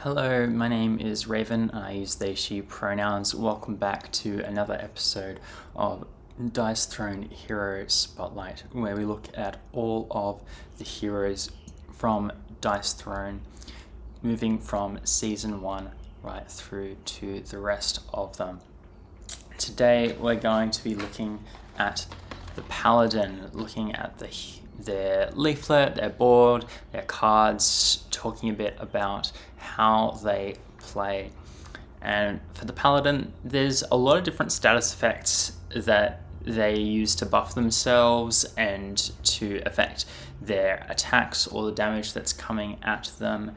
Hello, my name is Raven and I use they, she pronouns. Welcome back to another episode of Dice Throne Hero Spotlight, where we look at all of the heroes from Dice Throne, moving from Season 1 right through to the rest of them. Today we're going to be looking at the Paladin, looking at their leaflet, their board, their cards, talking a bit about how they play. And for the Paladin, there's a lot of different status effects that they use to buff themselves and to affect their attacks or the damage that's coming at them.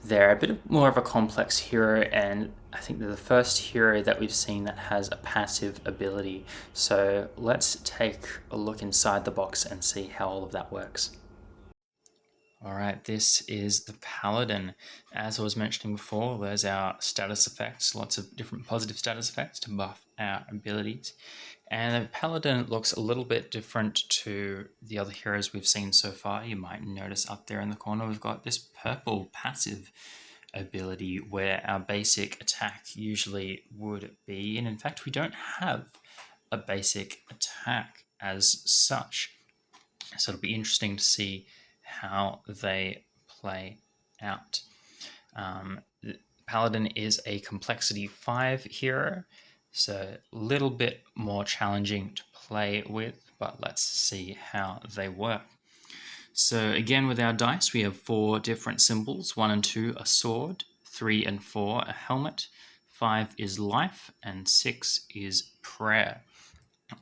They're a bit more of a complex hero, and I think they're the first hero that we've seen that has a passive ability. So let's take a look inside the box and see how all of that works. Alright, this is the Paladin. As I was mentioning before, there's our status effects, lots of different positive status effects to buff our abilities. And the Paladin looks a little bit different to the other heroes we've seen so far. You might notice up there in the corner we've got this purple passive ability where our basic attack usually would be. And in fact, we don't have a basic attack as such. So it'll be interesting to see how they play out. Paladin is a complexity 5 hero, so a little bit more challenging to play with, but let's see how they work. So again, with our dice, we have 4 different symbols. 1 and 2, a sword. 3 and 4, a helmet. 5 is life, and 6 is prayer.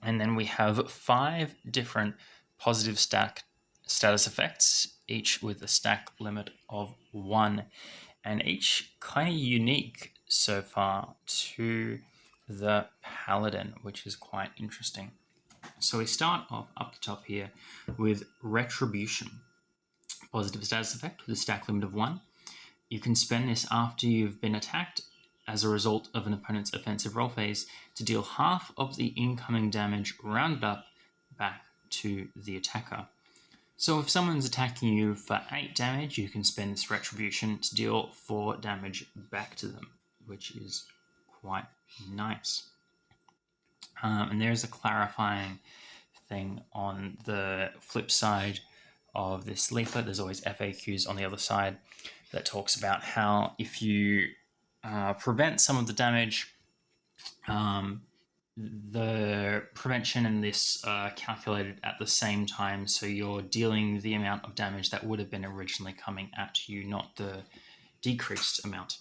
And then we have 5 different positive status effects, each with a stack limit of 1, and each kind of unique so far to the Paladin, which is quite interesting. So we start off up the top here with Retribution. Positive status effect with a stack limit of 1. You can spend this after you've been attacked as a result of an opponent's offensive roll phase to deal half of the incoming damage rounded up back to the attacker. So if someone's attacking you for 8 damage, you can spend this Retribution to deal 4 damage back to them, which is quite nice. And there's a clarifying thing on the flip side of this leaflet. There's always FAQs on the other side that talks about how if you prevent some of the damage, the prevention and this are calculated at the same time, so you're dealing the amount of damage that would have been originally coming at you, not the decreased amount.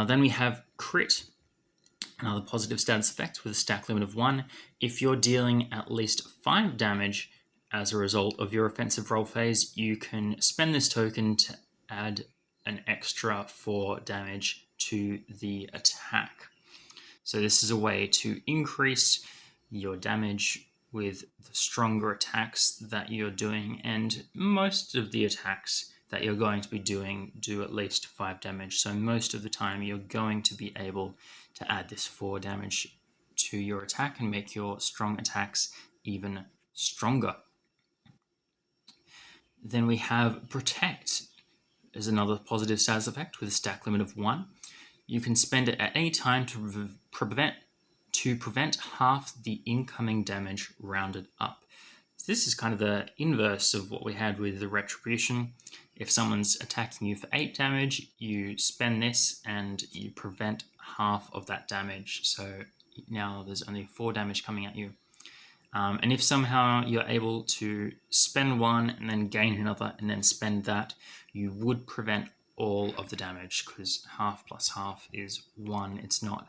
Then we have Crit, another positive status effect with a stack limit of 1. If you're dealing at least 5 damage as a result of your offensive roll phase, you can spend this token to add an extra 4 damage to the attack. So this is a way to increase your damage with the stronger attacks that you're doing, and most of the attacks that you're going to be doing do at least 5 damage, so most of the time you're going to be able to add this 4 damage to your attack and make your strong attacks even stronger. Then we have Protect as another positive status effect with a stack limit of 1. You can spend it at any time to prevent half the incoming damage rounded up. This is kind of the inverse of what we had with the Retribution. If someone's attacking you for 8 damage, you spend this and you prevent half of that damage. So now there's only 4 damage coming at you. And if somehow you're able to spend 1 and then gain another and then spend that, you would prevent all of the damage, because half plus half is 1. It's not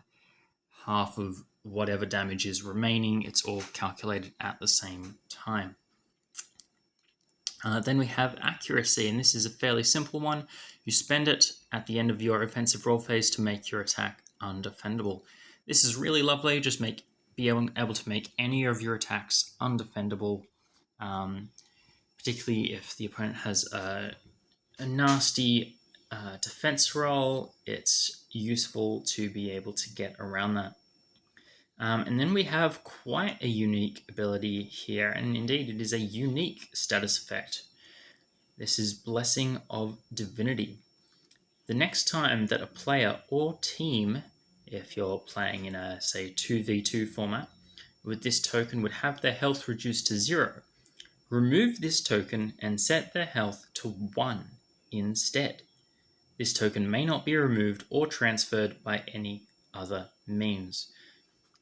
half of whatever damage is remaining. It's all calculated at the same time. Then we have Accuracy, and this is a fairly simple one. You spend it at the end of your offensive roll phase to make your attack undefendable. This is really lovely. Just be able to make any of your attacks undefendable, particularly if the opponent has a nasty defense roll. It's useful to be able to get around that. And then we have quite a unique ability here, and indeed it is a unique status effect. This is Blessing of Divinity. the next time that a player or team, if you're playing in a, say, 2v2 format, with this token would have their health reduced to 0, remove this token and set their health to 1 instead. This token may not be removed or transferred by any other means.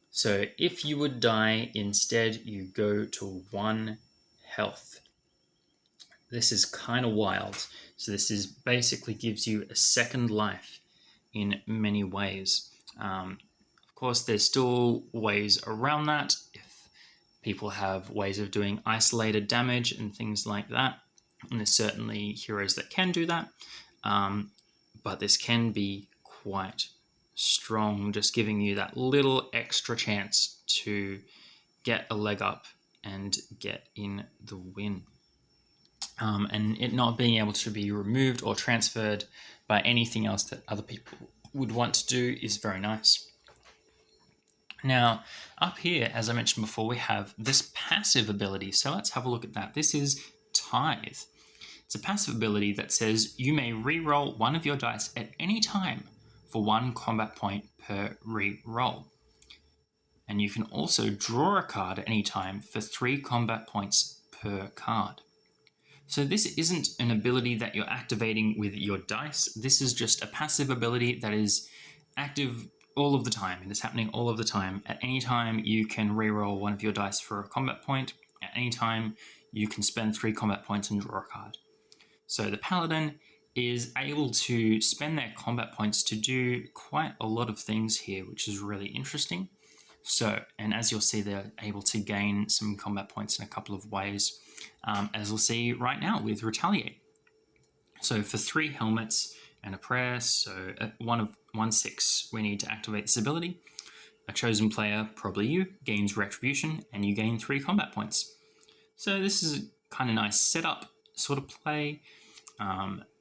So if you would die, instead you go to 1 health. This is kind of wild. So this is basically gives you a second life in many ways. Of course, there's still ways around that. If people have ways of doing isolated damage and things like that, and there's certainly heroes that can do that. But this can be quite strong, just giving you that little extra chance to get a leg up and get in the win. And it not being able to be removed or transferred by anything else that other people would want to do is very nice. Now, up here, as I mentioned before, we have this passive ability. So let's have a look at that. This is Tithe. It's a passive ability that says you may re-roll one of your dice at any time for 1 combat point per re-roll. And you can also draw a card at any time for 3 combat points per card. So this isn't an ability that you're activating with your dice. This is just a passive ability that is active all of the time. It is happening all of the time. At any time, you can re-roll one of your dice for a combat point. At any time, you can spend 3 combat points and draw a card. So the Paladin is able to spend their combat points to do quite a lot of things here, which is really interesting. So, and as you'll see, they're able to gain some combat points in a couple of ways, as we'll see right now with Retaliate. So for 3 helmets and a prayer, so at 1/6, we need to activate this ability. A chosen player, probably you, gains Retribution, and you gain 3 combat points. So this is a kind of nice setup sort of play.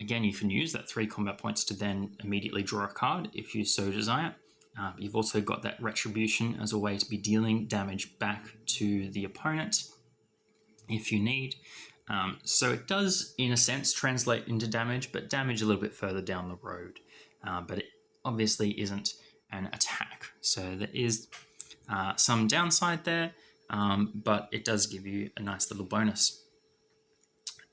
Again, you can use that 3 combat points to then immediately draw a card if you so desire. You've also got that Retribution as a way to be dealing damage back to the opponent if you need. So it does, in a sense, translate into damage, but damage a little bit further down the road. But it obviously isn't an attack. So there is some downside there, but it does give you a nice little bonus.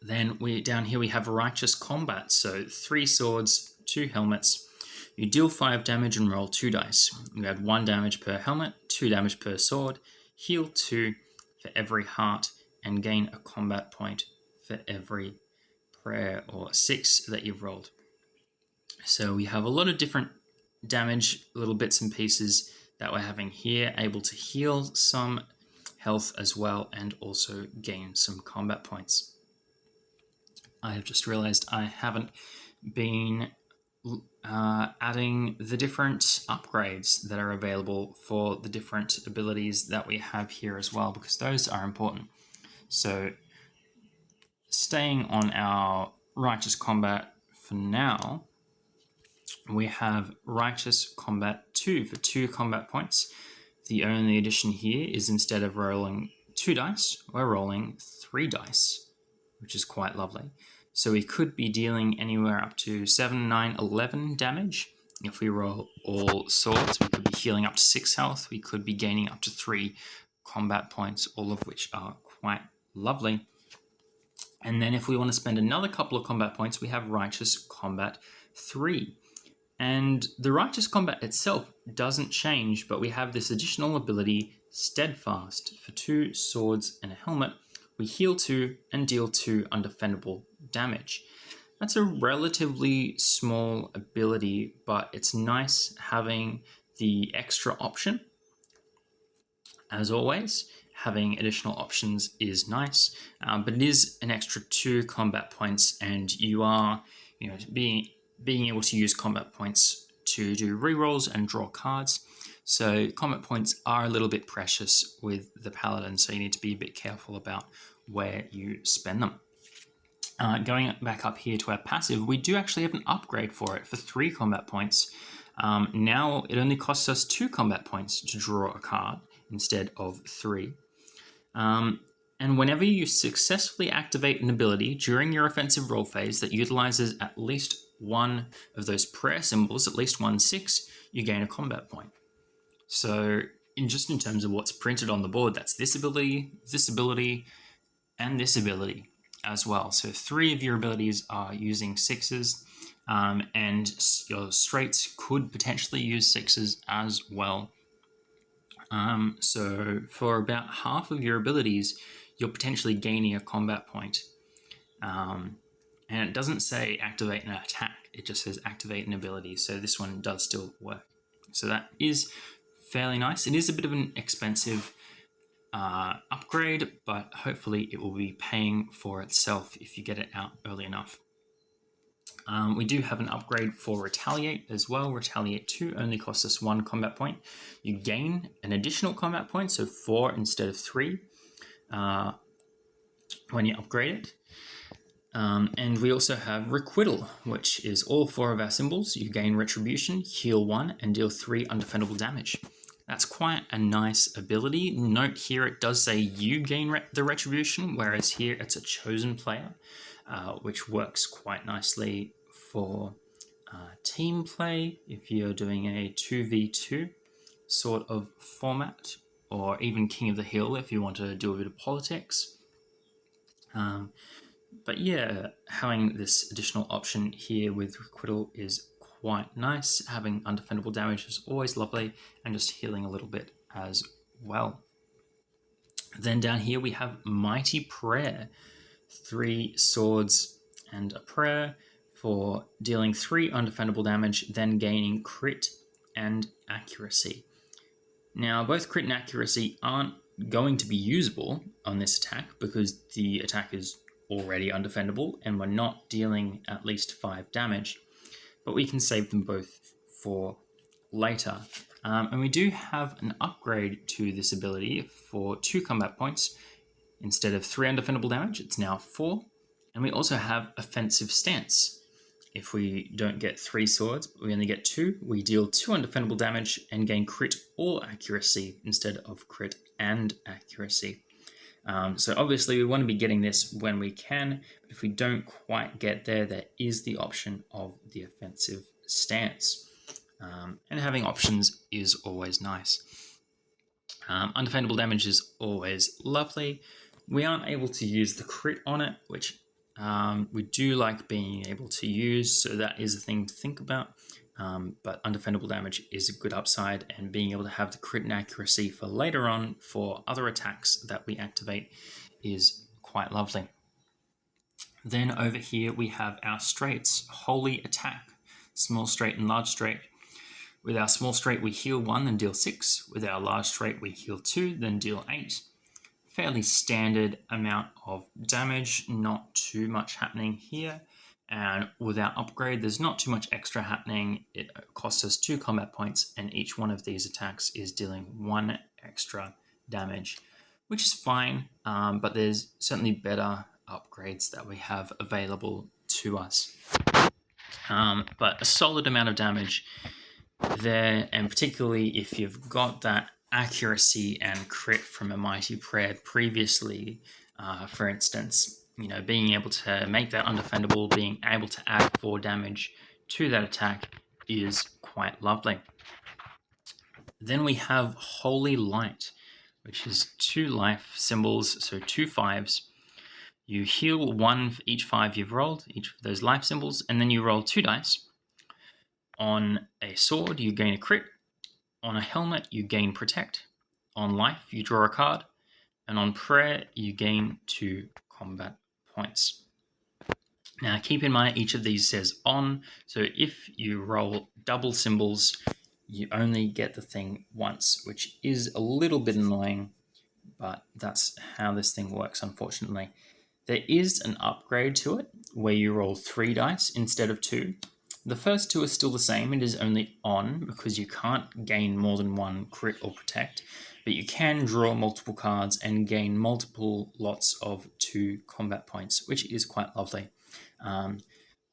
Then down here we have Righteous Combat. So 3 swords, 2 helmets. You deal 5 damage and roll 2 dice. You add 1 damage per helmet, 2 damage per sword, heal 2 for every heart, and gain a combat point for every prayer or 6 that you've rolled. So we have a lot of different damage, little bits and pieces that we're having here, able to heal some health as well, and also gain some combat points. I have just realized I haven't been adding the different upgrades that are available for the different abilities that we have here as well, because those are important. So staying on our Righteous Combat for now, we have Righteous Combat 2 for 2 combat points. The only addition here is instead of rolling 2 dice, we're rolling 3 dice, which is quite lovely. So we could be dealing anywhere up to 7, 9, 11 damage. If we roll all swords, we could be healing up to 6 health. We could be gaining up to 3 combat points, all of which are quite lovely. And then if we want to spend another couple of combat points, we have Righteous Combat 3. And the Righteous Combat itself doesn't change, but we have this additional ability, Steadfast, for 2 swords and a helmet. We heal 2 and deal 2 undefendable damage. That's a relatively small ability, but it's nice having the extra option. As always, having additional options is nice, but it is an extra 2 combat points, and you are, being able to use combat points to do rerolls and draw cards. So combat points are a little bit precious with the Paladin, so you need to be a bit careful about where you spend them. Going back up here to our passive, we do actually have an upgrade for it for 3 combat points. Now it only costs us 2 combat points to draw a card instead of 3. And whenever you successfully activate an ability during your offensive roll phase that utilizes at least one of those prayer symbols, at least 1/6, you gain a combat point. So in terms of what's printed on the board, that's this ability, and this ability as well. So 3 of your abilities are using 6s, and your straights could potentially use 6s as well. So for about half of your abilities, you're potentially gaining a combat point. And it doesn't say activate an attack, it just says activate an ability. So this one does still work. So that is fairly nice. It is a bit of an expensive upgrade, but hopefully it will be paying for itself if you get it out early enough. We do have an upgrade for Retaliate as well. Retaliate 2 only costs us 1 combat point. You gain an additional combat point, so 4 instead of 3 when you upgrade it. And we also have Requital, which is all 4 of our symbols. You gain Retribution, heal 1, and deal 3 undefendable damage. That's quite a nice ability. Note here it does say you gain the Retribution, whereas here it's a chosen player, which works quite nicely for team play if you're doing a 2v2 sort of format, or even King of the Hill if you want to do a bit of politics. But yeah, having this additional option here with Requital is quite nice. Having undefendable damage is always lovely, and just healing a little bit as well. Then down here we have Mighty Prayer. 3 swords and a prayer for dealing 3 undefendable damage, then gaining crit and accuracy. Now, both crit and accuracy aren't going to be usable on this attack because the attack is already undefendable and we're not dealing at least 5 damage, but we can save them both for later. And we do have an upgrade to this ability for 2 combat points. Instead of 3 undefendable damage, it's now 4. And we also have Offensive Stance. If we don't get 3 swords, but we only get 2, we deal 2 undefendable damage and gain crit or accuracy instead of crit and accuracy. So obviously we want to be getting this when we can, but if we don't quite get there, there is the option of the Offensive Stance. And having options is always nice. Undefendable damage is always lovely. We aren't able to use the crit on it, which we do like being able to use, so that is a thing to think about. But undefendable damage is a good upside, and being able to have the crit and accuracy for later on for other attacks that we activate is quite lovely. Then over here we have our straights. Holy Attack, small straight and large straight. With our small straight we heal 1 then deal 6. With our large straight we heal 2 then deal 8. Fairly standard amount of damage, not too much happening here. And with our upgrade, there's not too much extra happening. It costs us 2 combat points, and each one of these attacks is dealing 1 extra damage, which is fine, but there's certainly better upgrades that we have available to us. But a solid amount of damage there, and particularly if you've got that accuracy and crit from a Mighty Prayer previously, for instance, being able to make that undefendable, being able to add 4 damage to that attack is quite lovely. Then we have Holy Light, which is 2 life symbols, so 2 5s. You heal 1 for each 5 you've rolled, each of those life symbols, and then you roll 2 dice. On a sword, you gain a crit. On a helmet, you gain protect. On life, you draw a card. And on prayer, you gain 2 combat points. Now, keep in mind, each of these says on. So if you roll double symbols, you only get the thing once, which is a little bit annoying, but that's how this thing works, unfortunately. There is an upgrade to it where you roll 3 dice instead of 2. The first 2 are still the same. It is only on because you can't gain more than 1 crit or protect, but you can draw multiple cards and gain multiple lots of 2 combat points, which is quite lovely.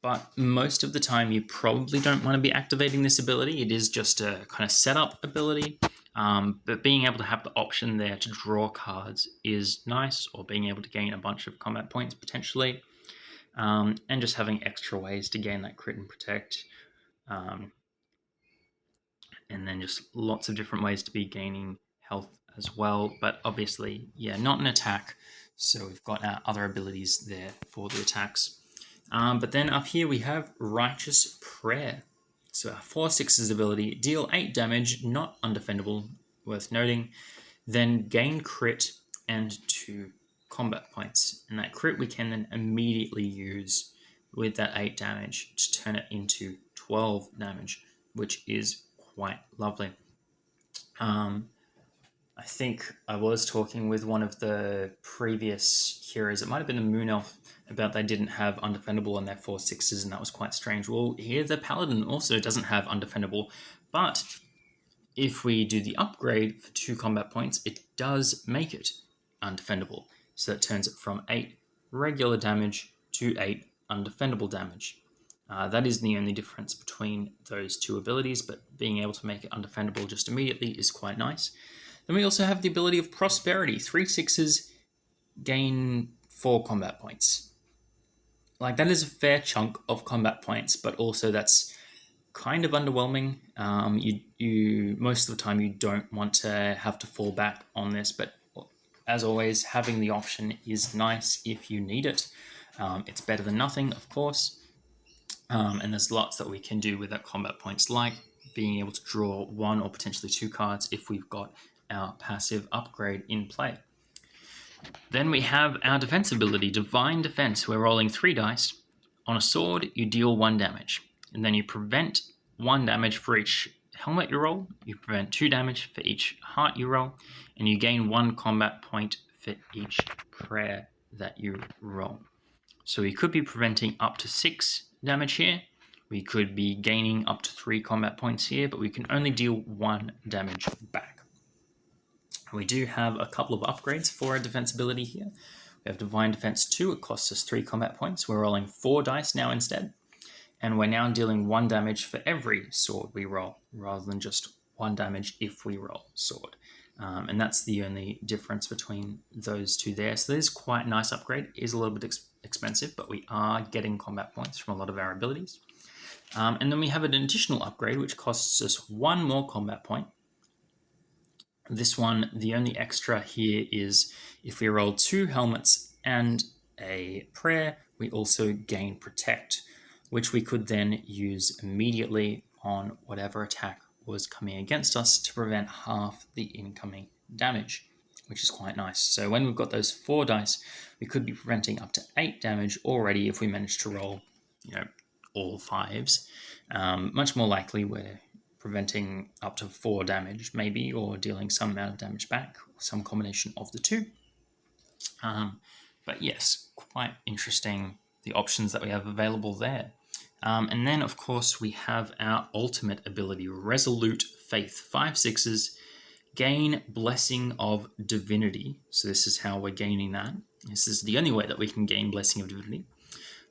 But most of the time you probably don't want to be activating this ability. It is just a kind of setup ability, but being able to have the option there to draw cards is nice, or being able to gain a bunch of combat points potentially. and just having extra ways to gain that crit and protect. And then just lots of different ways to be gaining health as well. But obviously, yeah, not an attack. So we've got our other abilities there for the attacks. But then up here we have Righteous Prayer. So our 4/6's ability, deal 8 damage, not undefendable, worth noting. Then gain crit and 2 combat points. And that crit we can then immediately use with that 8 damage to turn it into 12 damage, which is quite lovely. I think I was talking with one of the previous heroes, it might have been the Moon Elf, about they didn't have undefendable on their 4/6's, and that was quite strange. Well, here the Paladin also doesn't have undefendable, but if we do the upgrade for 2 combat points, it does make it undefendable. So that turns it from 8 regular damage to 8 undefendable damage. That is the only difference between those two abilities, but being able to make it undefendable just immediately is quite nice. Then we also have the ability of Prosperity. 3/6's gain 4 combat points. Like, that is a fair chunk of combat points, but also that's kind of underwhelming. You most of the time you don't want to have to fall back on this, but as always, having the option is nice if you need it. It's better than nothing, of course. And there's lots that we can do with our combat points, like being able to draw 1 or potentially 2 cards if we've got our passive upgrade in play. Then we have our defense ability, Divine Defense. We're rolling 3 dice. On a sword, you deal 1 damage. And then you prevent 1 damage for each helmet you roll. You prevent 2 damage for each heart you roll. And you gain 1 combat point for each prayer that you roll. So we could be preventing up to 6 damage here. We could be gaining up to 3 combat points here, but we can only deal 1 damage back. We do have a couple of upgrades for our defense ability here. We have Divine Defense 2, it costs us 3 combat points. We're rolling 4 dice now instead. And we're now dealing 1 damage for every sword we roll, rather than just 1 damage if we roll sword. And that's the only difference between those two there. So this is quite a nice upgrade. It is a little bit expensive, but we are getting combat points from a lot of our abilities. And then we have an additional upgrade, which costs us 1 more combat point. This one, the only extra here is if we roll 2 helmets and a prayer, we also gain protect, which we could then use immediately on whatever attack was coming against us to prevent half the incoming damage, which is quite nice. So when we've got those 4 dice, we could be preventing up to 8 damage already if we manage to roll, all 5s. Much more likely we're preventing up to 4 damage maybe, or dealing some amount of damage back, or some combination of the two. But yes, quite interesting, the options that we have available there. And then, of course, we have our ultimate ability, Resolute Faith. 5/6's, gain Blessing of Divinity. So this is how we're gaining that. This is the only way that we can gain Blessing of Divinity.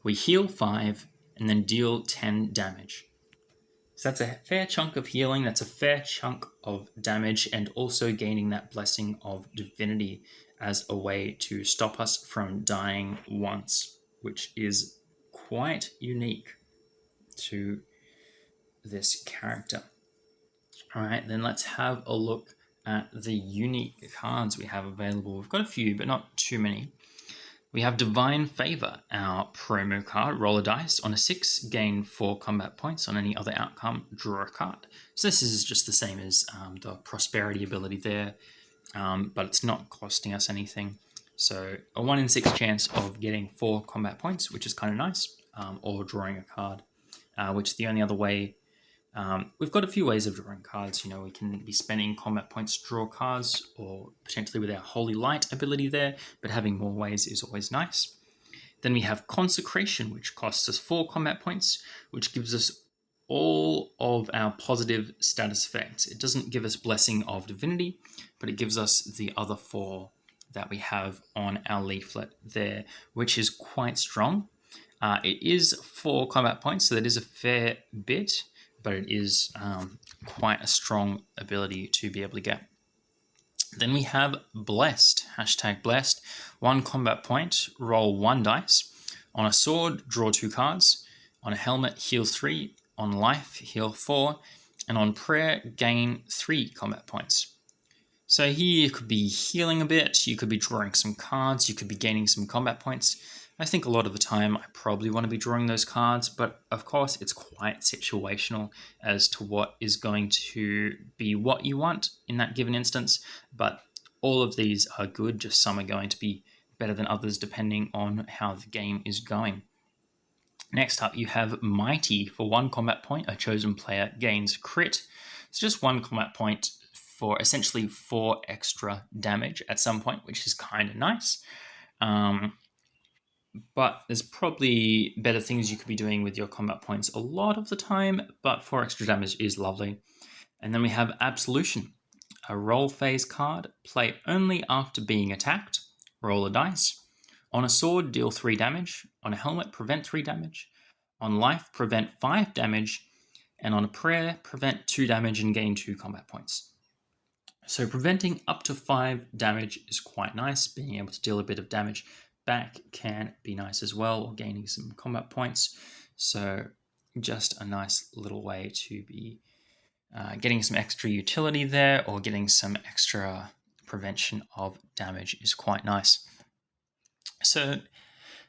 We heal 5 and then deal 10 damage. So that's a fair chunk of healing, that's a fair chunk of damage, and also gaining that Blessing of Divinity as a way to stop us from dying once, which is quite unique to this character. All right, then let's have a look at the unique cards we have available. We've got a few, but not too many. We have Divine Favor, our promo card. Roll a dice. On a 6, gain 4 combat points. On any other outcome, draw a card. So this is just the same as the Prosperity ability there, but it's not costing us anything. So a 1 in 6 chance of getting 4 combat points, which is kind of nice, or drawing a card, which the only other way... we've got a few ways of drawing cards. We can be spending combat points to draw cards, or potentially with our Holy Light ability there, but having more ways is always nice. Then we have Consecration, which costs us 4 combat points, which gives us all of our positive status effects. It doesn't give us Blessing of Divinity, but it gives us the other 4 that we have on our leaflet there, which is quite strong. It is 4 combat points, so that is a fair bit, but it is quite a strong ability to be able to get. Then we have Blessed, #Blessed, 1 combat point, roll 1 dice. On a sword, draw 2 cards. On a helmet, heal 3. On life, heal 4. And on prayer, gain 3 combat points. So here you could be healing a bit, you could be drawing some cards, you could be gaining some combat points. I think a lot of the time I probably want to be drawing those cards, but of course it's quite situational as to what is going to be what you want in that given instance. But all of these are good, just some are going to be better than others depending on how the game is going. Next up, you have Mighty. For 1 combat point, a chosen player gains crit. It's just 1 combat point for essentially 4 extra damage at some point, which is kind of nice. But there's probably better things you could be doing with your combat points a lot of the time, but 4 extra damage is lovely. And then we have Absolution, a roll phase card. Play only after being attacked. Roll a dice. On a sword, deal 3 damage. On a helmet, prevent 3 damage. On life, prevent 5 damage. And on a prayer, prevent 2 damage and gain 2 combat points. So preventing up to 5 damage is quite nice. Being able to deal a bit of damage back can be nice as well, or gaining some combat points. So just a nice little way to be getting some extra utility there, or getting some extra prevention of damage is quite nice. So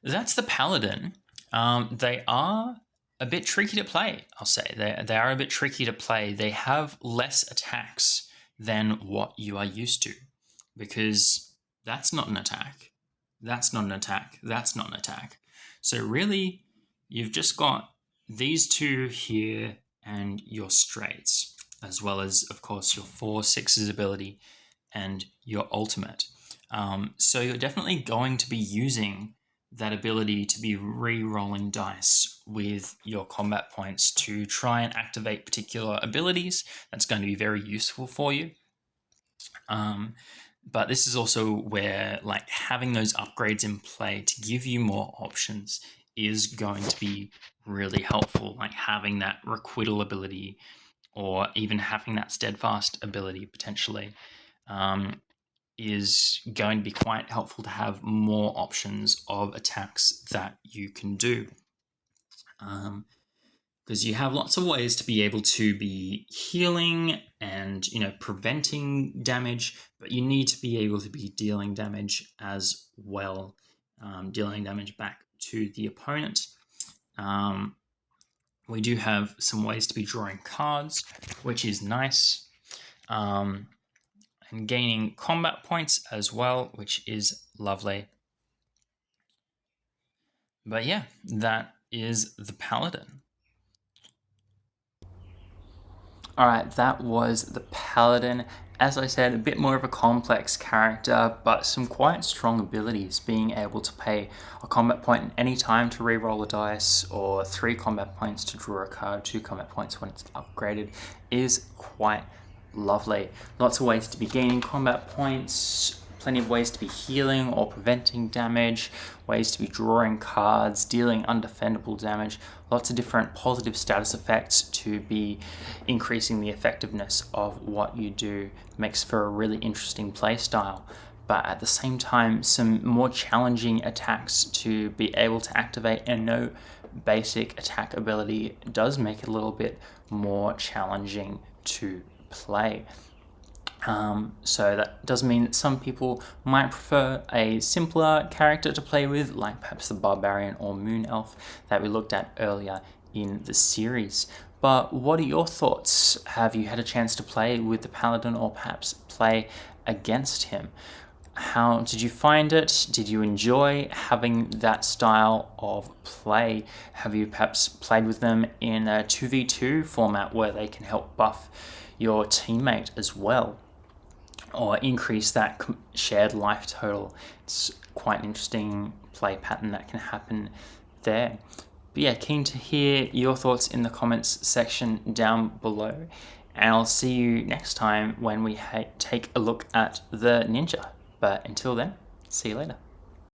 that's the Paladin. They are a bit tricky to play, I'll say. They are a bit tricky to play. They have less attacks than what you are used to, because that's not an attack. That's not an attack. That's not an attack. So really, you've just got these 2 here and your straights, as well as, of course, your 4/6's ability and your ultimate. So you're definitely going to be using that ability to be re-rolling dice with your combat points to try and activate particular abilities. That's going to be very useful for you. But this is also where having those upgrades in play to give you more options is going to be really helpful. Like having that requital ability, or even having that steadfast ability potentially, is going to be quite helpful to have more options of attacks that you can do. Because you have lots of ways to be able to be healing and preventing damage, but you need to be able to be dealing damage as well, dealing damage back to the opponent. We do have some ways to be drawing cards, which is nice, and gaining combat points as well, which is lovely. But yeah, that is the Paladin. Alright, that was the Paladin. As I said, a bit more of a complex character, but some quite strong abilities. Being able to pay a combat point at any time to re-roll a dice, or 3 combat points to draw a card, 2 combat points when it's upgraded, is quite lovely. Lots of ways to be gaining combat points, plenty of ways to be healing or preventing damage, ways to be drawing cards, dealing undefendable damage, lots of different positive status effects to be increasing the effectiveness of what you do. Makes for a really interesting play style. But at the same time, some more challenging attacks to be able to activate, and no basic attack ability does make it a little bit more challenging to play. So that does mean that some people might prefer a simpler character to play with, like perhaps the Barbarian or Moon Elf that we looked at earlier in the series. But what are your thoughts? Have you had a chance to play with the Paladin, or perhaps play against him? How did you find it? Did you enjoy having that style of play? Have you perhaps played with them in a 2v2 format where they can help buff your teammate as well, or increase that shared life total? It's quite an interesting play pattern that can happen there. But yeah, keen to hear your thoughts in the comments section down below, and I'll see you next time when we take a look at the ninja. But until then, see you later.